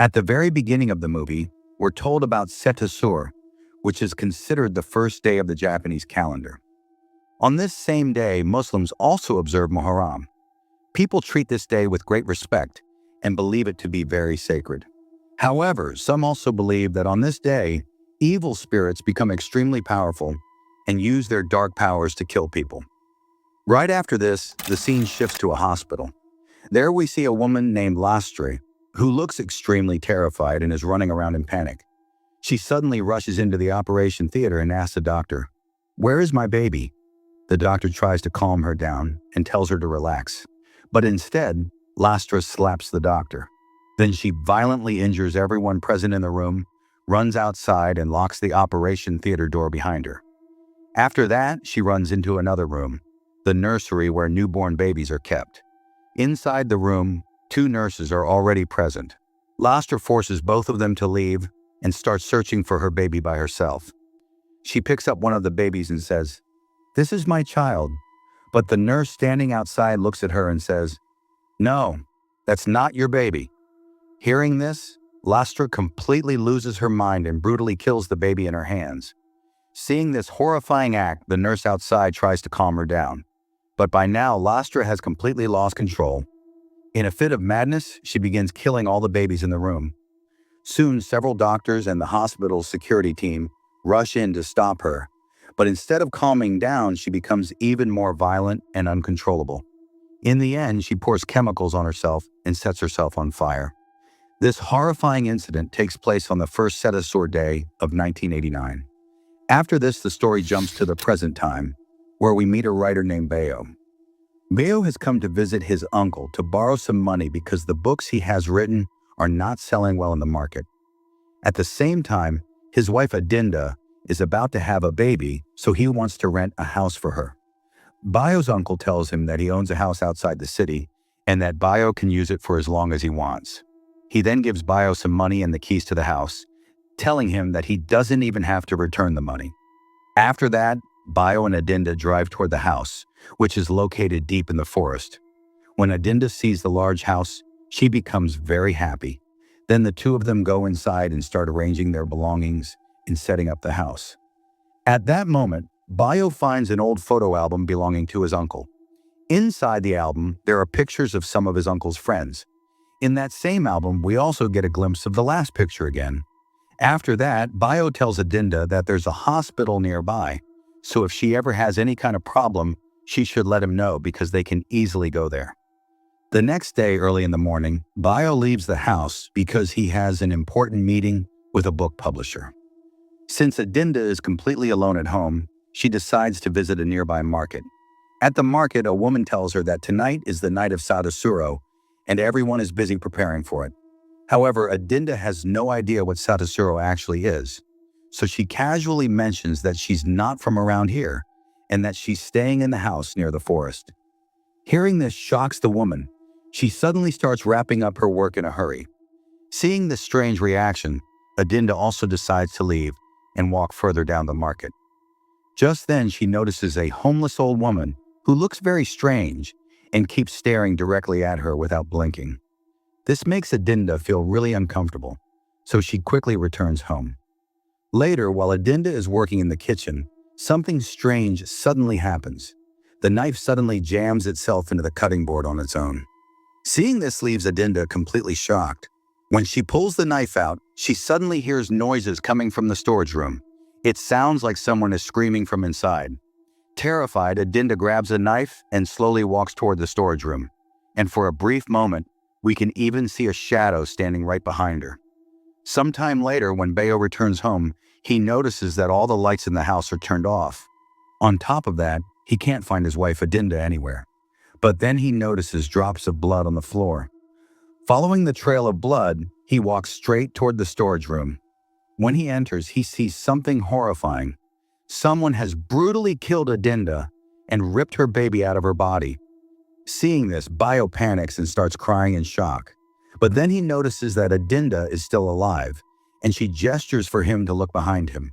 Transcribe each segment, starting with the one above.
At the very beginning of the movie, we're told about Satu Suro, which is considered the first day of the Japanese calendar. On this same day, Muslims also observe Muharram. People treat this day with great respect and believe it to be very sacred. However, some also believe that on this day, evil spirits become extremely powerful and use their dark powers to kill people. Right after this, the scene shifts to a hospital. There we see a woman named Lastre, who looks extremely terrified and is running around in panic. She suddenly rushes into the operation theater and asks the doctor, "Where is my baby?" The doctor tries to calm her down and tells her to relax. But instead, Lastra slaps the doctor. Then she violently injures everyone present in the room, runs outside and locks the operation theater door behind her. After that, she runs into another room, the nursery where newborn babies are kept. Inside the room, two nurses are already present. Lastra forces both of them to leave and starts searching for her baby by herself. She picks up one of the babies and says, "This is my child." But the nurse standing outside looks at her and says, "No, that's not your baby." Hearing this, Lastra completely loses her mind and brutally kills the baby in her hands. Seeing this horrifying act, the nurse outside tries to calm her down. But by now, Lastra has completely lost control. In a fit of madness, she begins killing all the babies in the room. Soon, several doctors and the hospital's security team rush in to stop her. But instead of calming down, she becomes even more violent and uncontrollable. In the end, she pours chemicals on herself and sets herself on fire. This horrifying incident takes place on the first Satu Suro day of 1989. After this, the story jumps to the present time, where we meet a writer named Bayo. Bayo has come to visit his uncle to borrow some money because the books he has written are not selling well in the market. At the same time, his wife Adinda is about to have a baby, so he wants to rent a house for her. Bayo's uncle tells him that he owns a house outside the city and that Bayo can use it for as long as he wants. He then gives Bayo some money and the keys to the house, telling him that he doesn't even have to return the money. After that, Bayo and Adinda drive toward the house, which is located deep in the forest. When Adinda sees the large house, she becomes very happy. Then the two of them go inside and start arranging their belongings and setting up the house. At that moment, Bayo finds an old photo album belonging to his uncle. Inside the album, there are pictures of some of his uncle's friends. In that same album, we also get a glimpse of the last picture again. After that, Bayo tells Adinda that there's a hospital nearby, so if she ever has any kind of problem, she should let him know because they can easily go there. The next day, early in the morning, Bayo leaves the house because he has an important meeting with a book publisher. Since Adinda is completely alone at home, she decides to visit a nearby market. At the market, a woman tells her that tonight is the night of Satu Suro, and everyone is busy preparing for it. However, Adinda has no idea what Satu Suro actually is, so she casually mentions that she's not from around here and that she's staying in the house near the forest. Hearing this shocks the woman. She suddenly starts wrapping up her work in a hurry. Seeing this strange reaction, Adinda also decides to leave and walk further down the market. Just then, she notices a homeless old woman who looks very strange and keeps staring directly at her without blinking. This makes Adinda feel really uncomfortable, so she quickly returns home. Later, while Adinda is working in the kitchen, something strange suddenly happens. The knife suddenly jams itself into the cutting board on its own. Seeing this leaves Adinda completely shocked. When she pulls the knife out, she suddenly hears noises coming from the storage room. It sounds like someone is screaming from inside. Terrified, Adinda grabs a knife and slowly walks toward the storage room. And for a brief moment, we can even see a shadow standing right behind her. Sometime later, when Bayo returns home, he notices that all the lights in the house are turned off. On top of that, he can't find his wife Adinda anywhere. But then he notices drops of blood on the floor. Following the trail of blood, he walks straight toward the storage room. When he enters, he sees something horrifying. Someone has brutally killed Adinda and ripped her baby out of her body. Seeing this, Bayo panics and starts crying in shock. But then he notices that Adinda is still alive, and she gestures for him to look behind him.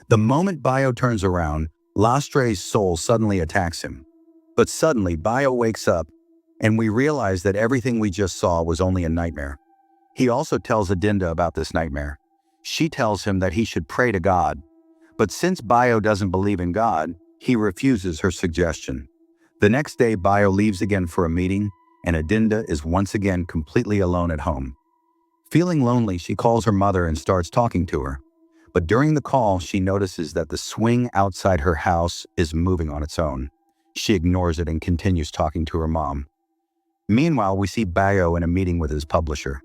The moment Bayo turns around, Lastre's soul suddenly attacks him. But suddenly, Bayo wakes up, and we realize that everything we just saw was only a nightmare. He also tells Adinda about this nightmare. She tells him that he should pray to God, but since Bayo doesn't believe in God, he refuses her suggestion. The next day, Bayo leaves again for a meeting, and Adinda is once again completely alone at home. Feeling lonely, she calls her mother and starts talking to her. But during the call, she notices that the swing outside her house is moving on its own. She ignores it and continues talking to her mom. Meanwhile, we see Bayo in a meeting with his publisher.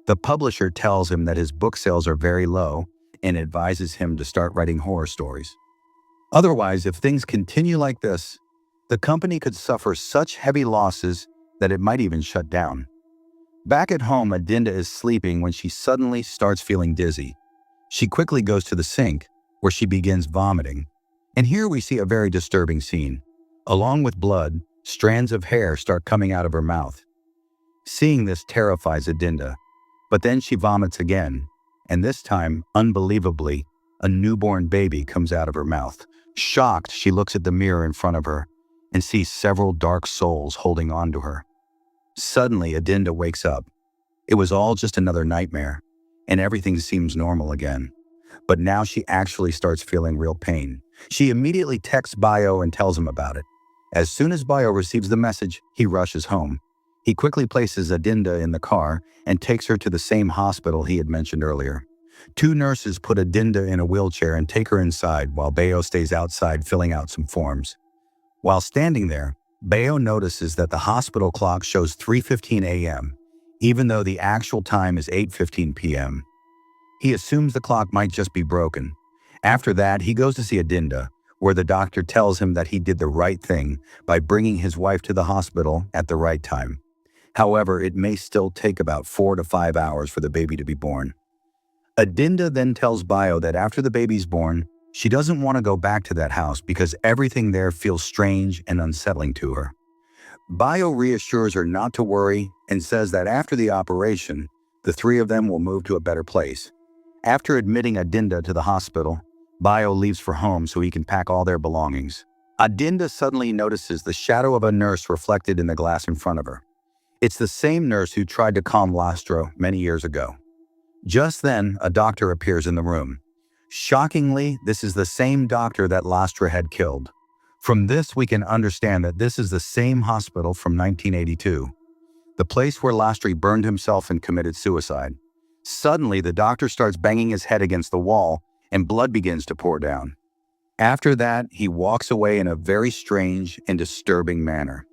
The publisher tells him that his book sales are very low and advises him to start writing horror stories. Otherwise, if things continue like this, the company could suffer such heavy losses that it might even shut down. Back at home, Adinda is sleeping when she suddenly starts feeling dizzy. She quickly goes to the sink, where she begins vomiting. And here we see a very disturbing scene. Along with blood, strands of hair start coming out of her mouth. Seeing this terrifies Adinda, but then she vomits again, and this time, unbelievably, a newborn baby comes out of her mouth. Shocked, she looks at the mirror in front of her and sees several dark souls holding on to her. Suddenly, Adinda wakes up. It was all just another nightmare, and everything seems normal again. But now she actually starts feeling real pain. She immediately texts Bayo and tells him about it. As soon as Bayo receives the message, he rushes home. He quickly places Adinda in the car and takes her to the same hospital he had mentioned earlier. Two nurses put Adinda in a wheelchair and take her inside while Bayo stays outside filling out some forms. While standing there, Bayo notices that the hospital clock shows 3:15 a.m., even though the actual time is 8:15 p.m. He assumes the clock might just be broken. After that, he goes to see Adinda, where the doctor tells him that he did the right thing by bringing his wife to the hospital at the right time. However, it may still take about 4 to 5 hours for the baby to be born. Adinda then tells Bayo that after the baby's born, she doesn't want to go back to that house because everything there feels strange and unsettling to her. Bayo reassures her not to worry and says that after the operation, the three of them will move to a better place. After admitting Adinda to the hospital, Bayo leaves for home so he can pack all their belongings. Adinda suddenly notices the shadow of a nurse reflected in the glass in front of her. It's the same nurse who tried to calm Lastro many years ago. Just then, a doctor appears in the room. Shockingly, this is the same doctor that Lastra had killed. From this, we can understand that this is the same hospital from 1982, the place where Lastri burned himself and committed suicide. Suddenly, the doctor starts banging his head against the wall, and blood begins to pour down. After that, he walks away in a very strange and disturbing manner.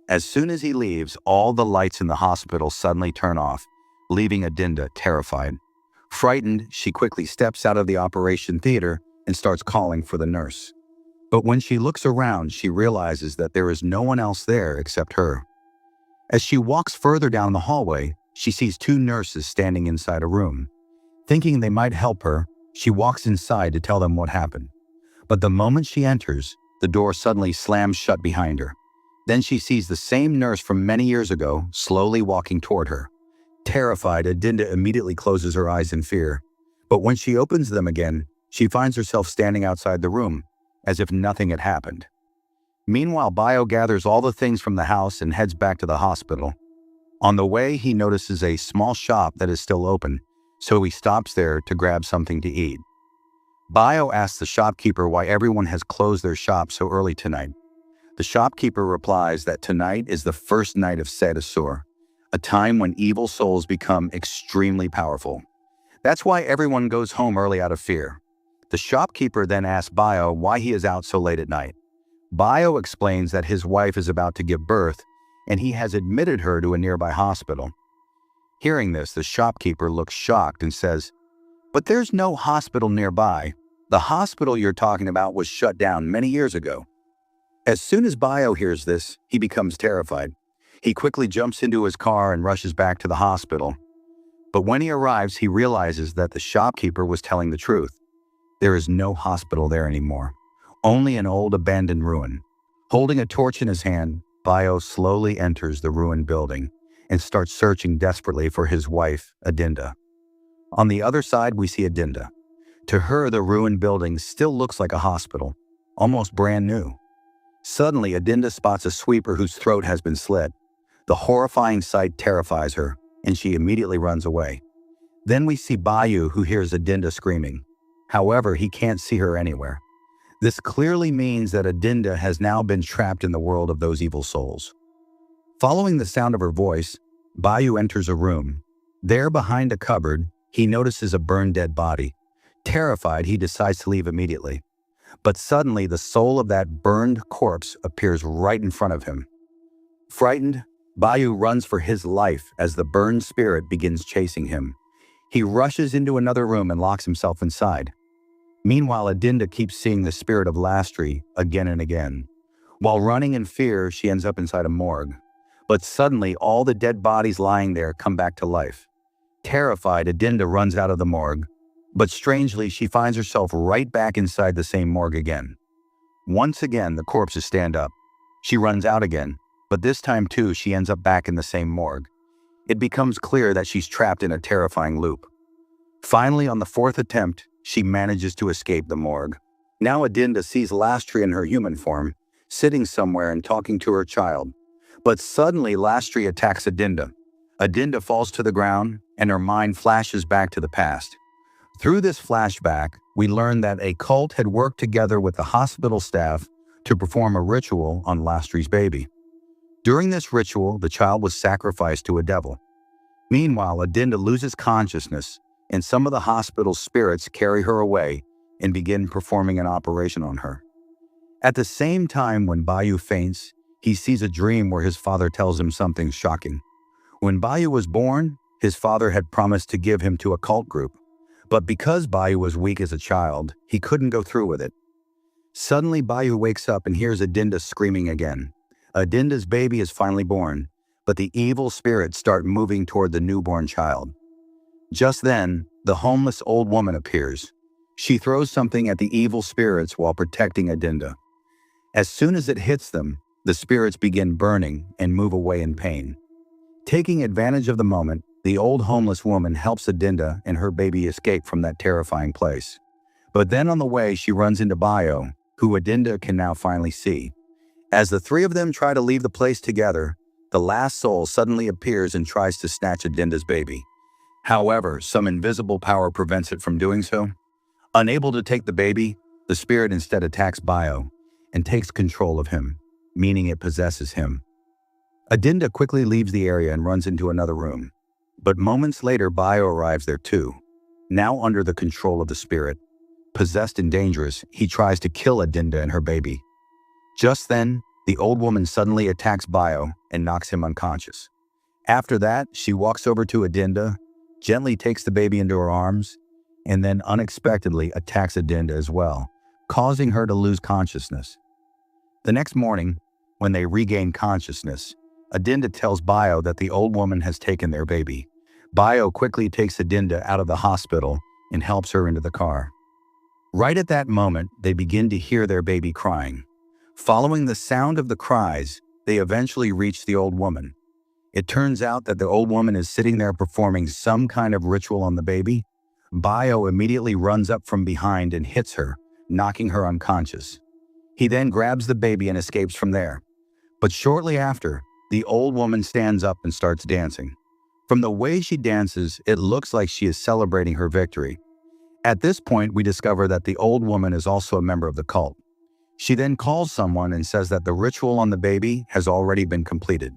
As soon as he leaves, all the lights in the hospital suddenly turn off, leaving Adinda terrified. Frightened, she quickly steps out of the operation theater and starts calling for the nurse. But when she looks around, she realizes that there is no one else there except her. As she walks further down the hallway, she sees two nurses standing inside a room. Thinking they might help her, she walks inside to tell them what happened. But the moment she enters, the door suddenly slams shut behind her. Then she sees the same nurse from many years ago slowly walking toward her. Terrified, Adinda immediately closes her eyes in fear. But when she opens them again, she finds herself standing outside the room, as if nothing had happened. Meanwhile, Bayo gathers all the things from the house and heads back to the hospital. On the way, he notices a small shop that is still open, so he stops there to grab something to eat. Bayo asks the shopkeeper why everyone has closed their shop so early tonight. The shopkeeper replies that tonight is the first night of Satu Suro, a time when evil souls become extremely powerful. That's why everyone goes home early out of fear. The shopkeeper then asks Bayo why he is out so late at night. Bayo explains that his wife is about to give birth, and he has admitted her to a nearby hospital. Hearing this, the shopkeeper looks shocked and says, "But there's no hospital nearby. The hospital you're talking about was shut down many years ago." As soon as Bayo hears this, he becomes terrified. He quickly jumps into his car and rushes back to the hospital. But when he arrives, he realizes that the shopkeeper was telling the truth. There is no hospital there anymore, only an old abandoned ruin. Holding a torch in his hand, Bayo slowly enters the ruined building and starts searching desperately for his wife, Adinda. On the other side, we see Adinda. To her, the ruined building still looks like a hospital, almost brand new. Suddenly, Adinda spots a sweeper whose throat has been slit. The horrifying sight terrifies her. and she immediately runs away. Then we see Bayu, who hears Adinda screaming. However, he can't see her anywhere. This clearly means that Adinda has now been trapped in the world of those evil souls. Following the sound of her voice, Bayu enters a room. There, behind a cupboard, he notices a burned dead body. Terrified, he decides to leave immediately. But suddenly, the soul of that burned corpse appears right in front of him. Frightened, Bayu runs for his life as the burned spirit begins chasing him. He rushes into another room and locks himself inside. Meanwhile, Adinda keeps seeing the spirit of Lastri again and again. While running in fear, she ends up inside a morgue. But suddenly, all the dead bodies lying there come back to life. Terrified, Adinda runs out of the morgue. But strangely, she finds herself right back inside the same morgue again. Once again, the corpses stand up. She runs out again, but this time too, she ends up back in the same morgue. It becomes clear that she's trapped in a terrifying loop. Finally, on the fourth attempt, she manages to escape the morgue. Now Adinda sees Lastri in her human form, sitting somewhere and talking to her child. But suddenly, Lastri attacks Adinda. Adinda falls to the ground, and her mind flashes back to the past. Through this flashback, we learn that a cult had worked together with the hospital staff to perform a ritual on Lastri's baby. During this ritual, the child was sacrificed to a devil. Meanwhile, Adinda loses consciousness, and some of the hospital spirits carry her away and begin performing an operation on her. At the same time, when Bayu faints, he sees a dream where his father tells him something shocking. When Bayu was born, his father had promised to give him to a cult group. But because Bayu was weak as a child, he couldn't go through with it. Suddenly, Bayu wakes up and hears Adinda screaming again. Adinda's baby is finally born, but the evil spirits start moving toward the newborn child. Just then, the homeless old woman appears. She throws something at the evil spirits while protecting Adinda. As soon as it hits them, the spirits begin burning and move away in pain. Taking advantage of the moment, the old homeless woman helps Adinda and her baby escape from that terrifying place. But then on the way, she runs into Bayu, who Adinda can now finally see. As the three of them try to leave the place together, the last soul suddenly appears and tries to snatch Adinda's baby. However, some invisible power prevents it from doing so. Unable to take the baby, the spirit instead attacks Bayu and takes control of him, meaning it possesses him. Adinda quickly leaves the area and runs into another room. But moments later, Bayu arrives there too. Now under the control of the spirit, possessed and dangerous, he tries to kill Adinda and her baby. Just then, the old woman suddenly attacks Bayu and knocks him unconscious. After that, she walks over to Adinda, gently takes the baby into her arms, and then unexpectedly attacks Adinda as well, causing her to lose consciousness. The next morning, when they regain consciousness, Adinda tells Bayu that the old woman has taken their baby. Bayu quickly takes Adinda out of the hospital and helps her into the car. Right at that moment, they begin to hear their baby crying. Following the sound of the cries, they eventually reach the old woman. It turns out that the old woman is sitting there performing some kind of ritual on the baby. Bayu immediately runs up from behind and hits her, knocking her unconscious. He then grabs the baby and escapes from there. But shortly after, the old woman stands up and starts dancing. From the way she dances, it looks like she is celebrating her victory. At this point, we discover that the old woman is also a member of the cult. She then calls someone and says that the ritual on the baby has already been completed.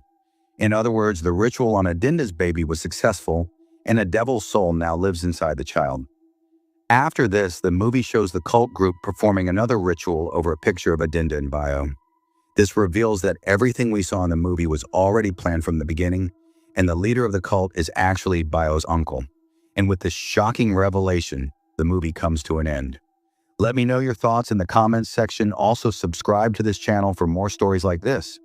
In other words, the ritual on Adinda's baby was successful, and a devil's soul now lives inside the child. After this, the movie shows the cult group performing another ritual over a picture of Adinda and Bayu. This reveals that everything we saw in the movie was already planned from the beginning, and the leader of the cult is actually Bayu's uncle. And with this shocking revelation, the movie comes to an end. Let me know your thoughts in the comments section. Also, subscribe to this channel for more stories like this.